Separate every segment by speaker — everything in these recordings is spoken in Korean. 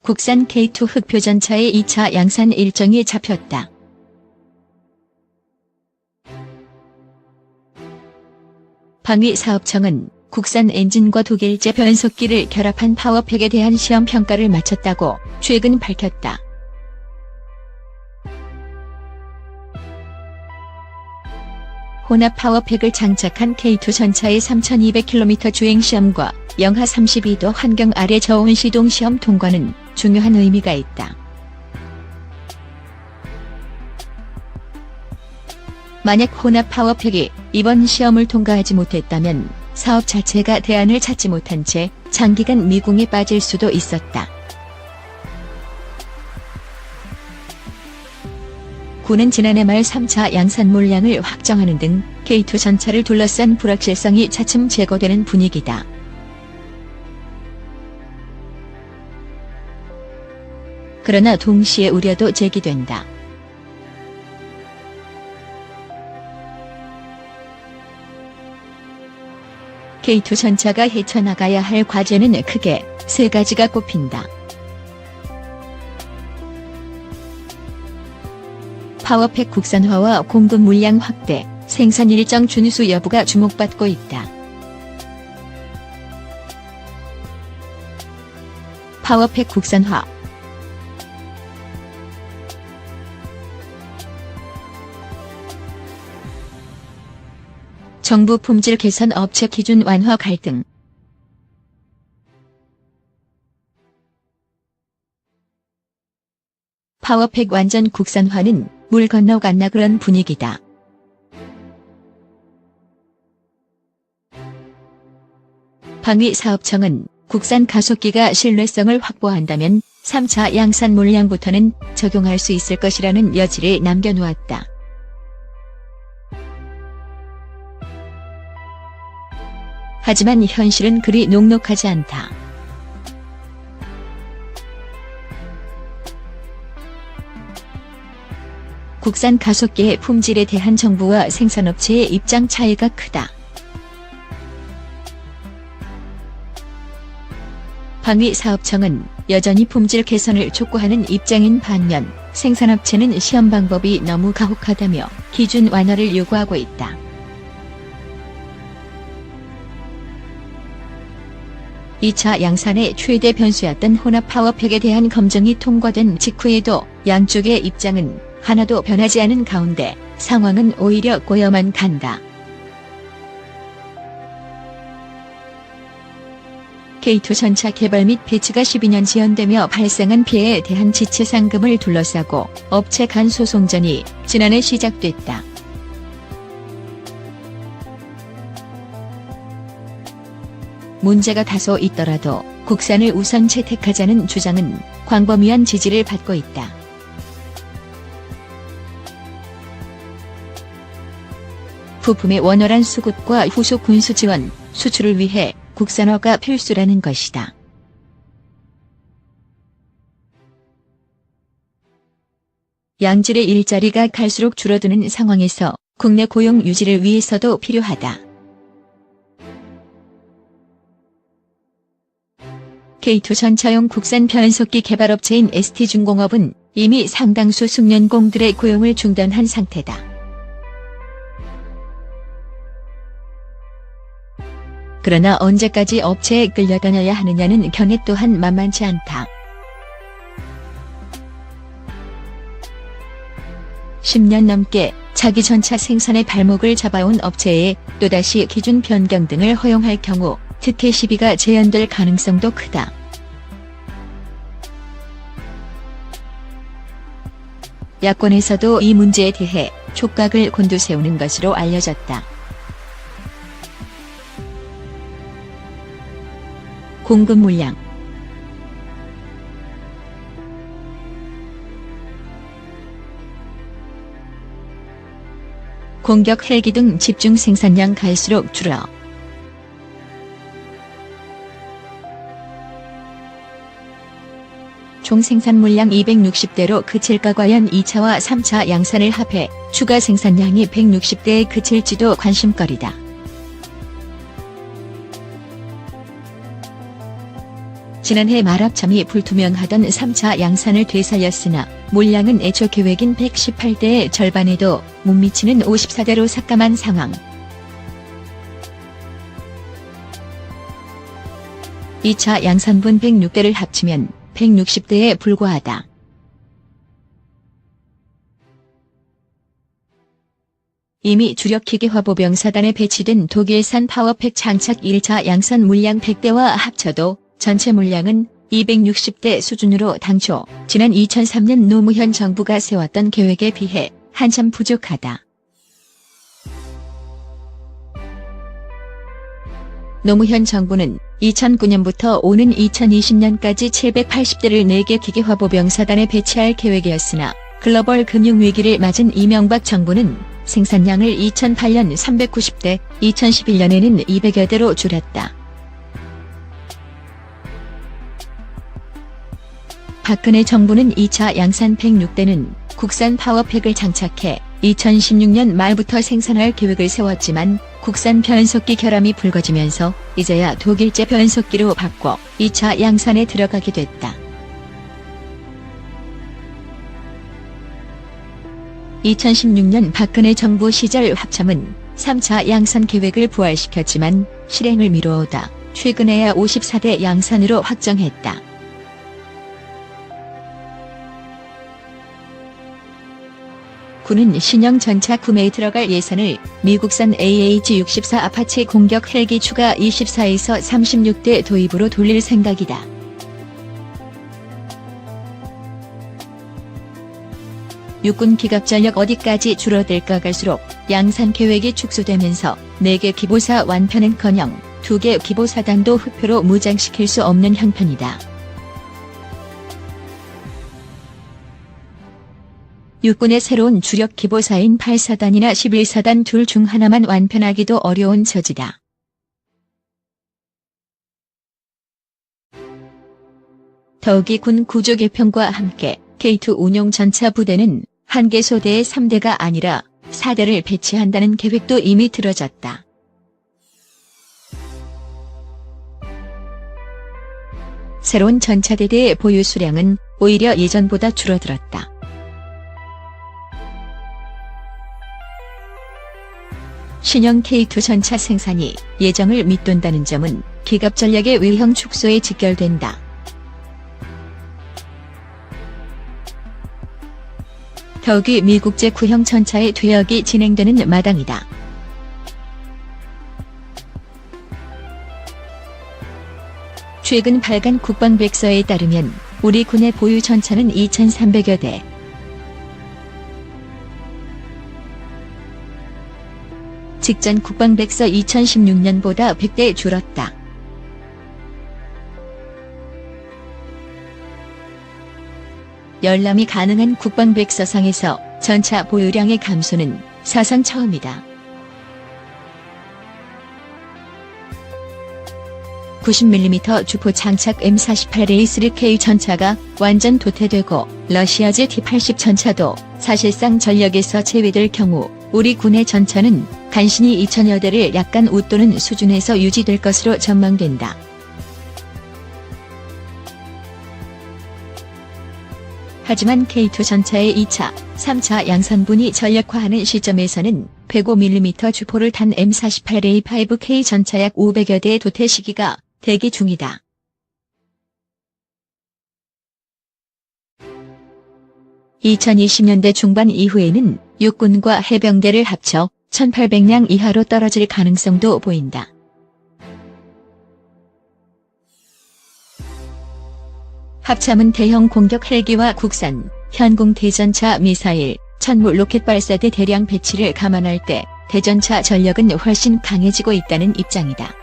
Speaker 1: 국산 K2 흑표전차의 2차 양산 일정이 잡혔다. 방위사업청은 국산 엔진과 독일제 변속기를 결합한 파워팩에 대한 시험 평가를 마쳤다고 최근 밝혔다. 혼합 파워팩을 장착한 K2 전차의 3200km 주행시험과 영하 32도 환경 아래 저온 시동 시험 통과는 중요한 의미가 있다. 만약 혼합 파워팩이 이번 시험을 통과하지 못했다면 사업 자체가 대안을 찾지 못한 채 장기간 미궁에 빠질 수도 있었다. 군은 지난해 말 3차 양산 물량을 확정하는 등 K2 전차를 둘러싼 불확실성이 차츰 제거되는 분위기다. 그러나 동시에 우려도 제기된다. K2 전차가 헤쳐나가야 할 과제는 크게 세 가지가 꼽힌다. 파워팩 국산화와 공급 물량 확대, 생산 일정 준수 여부가 주목받고 있다. 파워팩 국산화. 정부 품질 개선 업체 기준 완화 갈등. 파워팩 완전 국산화는 물 건너갔나 그런 분위기다. 방위사업청은 국산 가속기가 신뢰성을 확보한다면 3차 양산 물량부터는 적용할 수 있을 것이라는 여지를 남겨놓았다. 하지만 현실은 그리 녹록하지 않다. 국산 가속기의 품질에 대한 정부와 생산업체의 입장 차이가 크다. 방위사업청은 여전히 품질 개선을 촉구하는 입장인 반면 생산업체는 시험 방법이 너무 가혹하다며 기준 완화를 요구하고 있다. 이 차 양산의 최대 변수였던 혼합 파워팩에 대한 검증이 통과된 직후에도 양쪽의 입장은 하나도 변하지 않은 가운데 상황은 오히려 고여만 간다. K2 전차 개발 및 배치가 12년 지연되며 발생한 피해에 대한 지체 상금을 둘러싸고 업체 간 소송전이 지난해 시작됐다. 문제가 다소 있더라도 국산을 우선 채택하자는 주장은 광범위한 지지를 받고 있다. 부품의 원활한 수급과 후속 군수 지원, 수출을 위해 국산화가 필수라는 것이다. 양질의 일자리가 갈수록 줄어드는 상황에서 국내 고용 유지를 위해서도 필요하다. K2 전차용 국산 변속기 개발업체인 ST중공업은 이미 상당수 숙련공들의 고용을 중단한 상태다. 그러나 언제까지 업체에 끌려다녀야 하느냐는 견해 또한 만만치 않다. 10년 넘게 자기 전차 생산의 발목을 잡아온 업체에 또다시 기준 변경 등을 허용할 경우 특혜 시비가 재현될 가능성도 크다. 야권에서도 이 문제에 대해 촉각을 곤두세우는 것으로 알려졌다. 공급 물량. 공격 헬기 등 집중 생산량 갈수록 줄어. 총 생산 물량 260대로 그칠까 과연 2차와 3차 양산을 합해 추가 생산량이 160대에 그칠지도 관심거리다. 지난해 말 합참이 불투명하던 3차 양산을 되살렸으나 물량은 애초 계획인 118대의 절반에도 못 미치는 54대로 삭감한 상황. 2차 양산분 106대를 합치면 160대에 불과하다. 이미 주력 기계화보병사단에 배치된 독일산 파워팩 장착 1차 양산 물량 100대와 합쳐도 전체 물량은 260대 수준으로 당초 지난 2003년 노무현 정부가 세웠던 계획에 비해 한참 부족하다. 노무현 정부는 2009년부터 오는 2020년까지 780대를 4개 기계화보병사단에 배치할 계획이었으나 글로벌 금융위기를 맞은 이명박 정부는 생산량을 2008년 390대, 2011년에는 200여 대로 줄였다. 박근혜 정부는 2차 양산 106대는 국산 파워팩을 장착해 2016년 말부터 생산할 계획을 세웠지만 국산 변속기 결함이 불거지면서 이제야 독일제 변속기로 바꿔 2차 양산에 들어가게 됐다. 2016년 박근혜 정부 시절 합참은 3차 양산 계획을 부활시켰지만 실행을 미뤄오다 최근에야 54대 양산으로 확정했다. 군은 신형 전차 구매에 들어갈 예산을 미국산 AH-64 아파치 공격 헬기 추가 24에서 36대 도입으로 돌릴 생각이다. 육군 기갑전력 어디까지 줄어들까 갈수록 양산 계획이 축소되면서 4개 기보사 완편은커녕 2개 기보사단도 흑표로 무장시킬 수 없는 형편이다. 육군의 새로운 주력 기보사인 8사단이나 11사단 둘 중 하나만 완편하기도 어려운 처지다. 더욱이 군 구조 개편과 함께 K2 운용 전차 부대는 한 개 소대에 3대가 아니라 4대를 배치한다는 계획도 이미 들어졌다. 새로운 전차대대의 보유 수량은 오히려 예전보다 줄어들었다. 신형 K2 전차 생산이 예정을 밑돈다는 점은 기갑전력의 외형 축소에 직결된다. 더욱이 미국제 구형 전차의 퇴역이 진행되는 마당이다. 최근 발간 국방백서에 따르면 우리 군의 보유 전차는 2,300여 대. 직전 국방백서 2016년보다 100대 줄었다. 열람이 가능한 국방백서상에서 전차 보유량의 감소는 사상 처음이다. 90mm 주포 장착 M48 A3K 전차가 완전 도태되고 러시아제 T-80 전차도 사실상 전력에서 제외될 경우 우리 군의 전차는 간신히 2,000여 대를 약간 웃도는 수준에서 유지될 것으로 전망된다. 하지만 K2 전차의 2차, 3차 양산분이 전력화하는 시점에서는 105mm 주포를 탄 M48A5K 전차 약 500여 대의 도태 시기가 대기 중이다. (2020년대) 중반 이후에는 육군과 해병대를 합쳐 1,800량 이하로 떨어질 가능성도 보인다. 합참은 대형 공격 헬기와 국산, 현궁 대전차 미사일, 천무 로켓 발사대 대량 배치를 감안할 때 대전차 전력은 훨씬 강해지고 있다는 입장이다.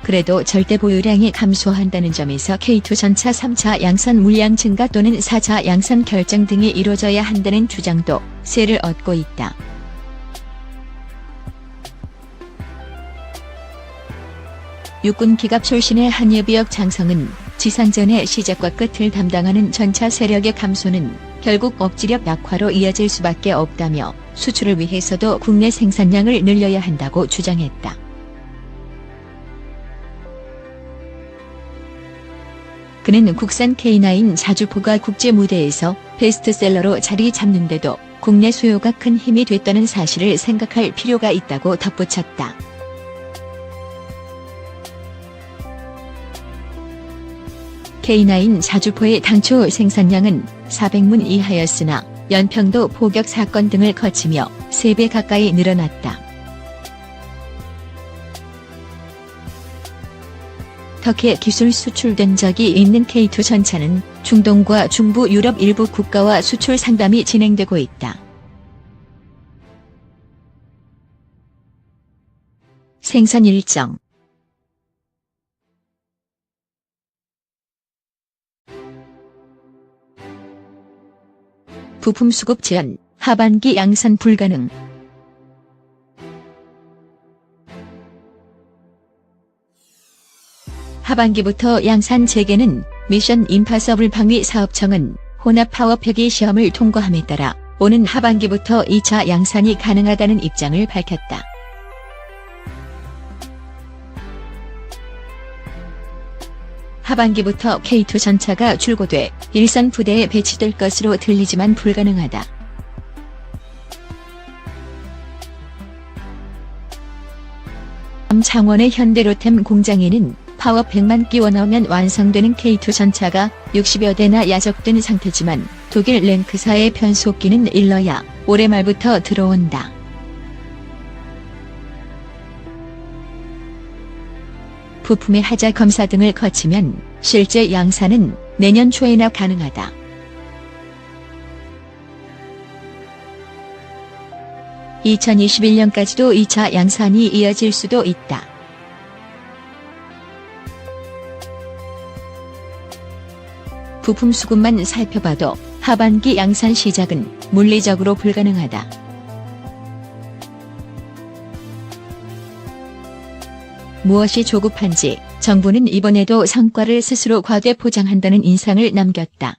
Speaker 1: 그래도 절대 보유량이 감소한다는 점에서 K2 전차 3차 양산 물량 증가 또는 4차 양산 결정 등이 이루어져야 한다는 주장도 세를 얻고 있다. 육군 기갑 출신의 한예비역 장성은 지상전의 시작과 끝을 담당하는 전차 세력의 감소는 결국 억지력 약화로 이어질 수밖에 없다며 수출을 위해서도 국내 생산량을 늘려야 한다고 주장했다. 그는 국산 K9 자주포가 국제 무대에서 베스트셀러로 자리 잡는데도 국내 수요가 큰 힘이 됐다는 사실을 생각할 필요가 있다고 덧붙였다. K9 자주포의 당초 생산량은 400문 이하였으나 연평도 포격 사건 등을 거치며 3배 가까이 늘어났다. 터키에 기술 수출된 적이 있는 K2 전차는 중동과 중부 유럽 일부 국가와 수출 상담이 진행되고 있다. 생산 일정. 부품 수급 제한, 하반기 양산 불가능. 하반기부터 양산 재개는 미션 임파서블 방위 사업청은 혼합 파워 폐기 시험을 통과함에 따라 오는 하반기부터 2차 양산이 가능하다는 입장을 밝혔다. 하반기부터 K2 전차가 출고돼 일선 부대에 배치될 것으로 들리지만 불가능하다. 창원의 현대로템 공장에는 파워 100만 끼워 넣으면 완성되는 K2 전차가 60여 대나 야적된 상태지만 독일 랭크사의 변속기는 일러야 올해 말부터 들어온다. 부품의 하자 검사 등을 거치면 실제 양산은 내년 초에나 가능하다. (2021년까지도) 2차 양산이 이어질 수도 있다. 부품 수급만 살펴봐도 하반기 양산 시작은 물리적으로 불가능하다. 무엇이 조급한지 정부는 이번에도 성과를 스스로 과대 포장한다는 인상을 남겼다.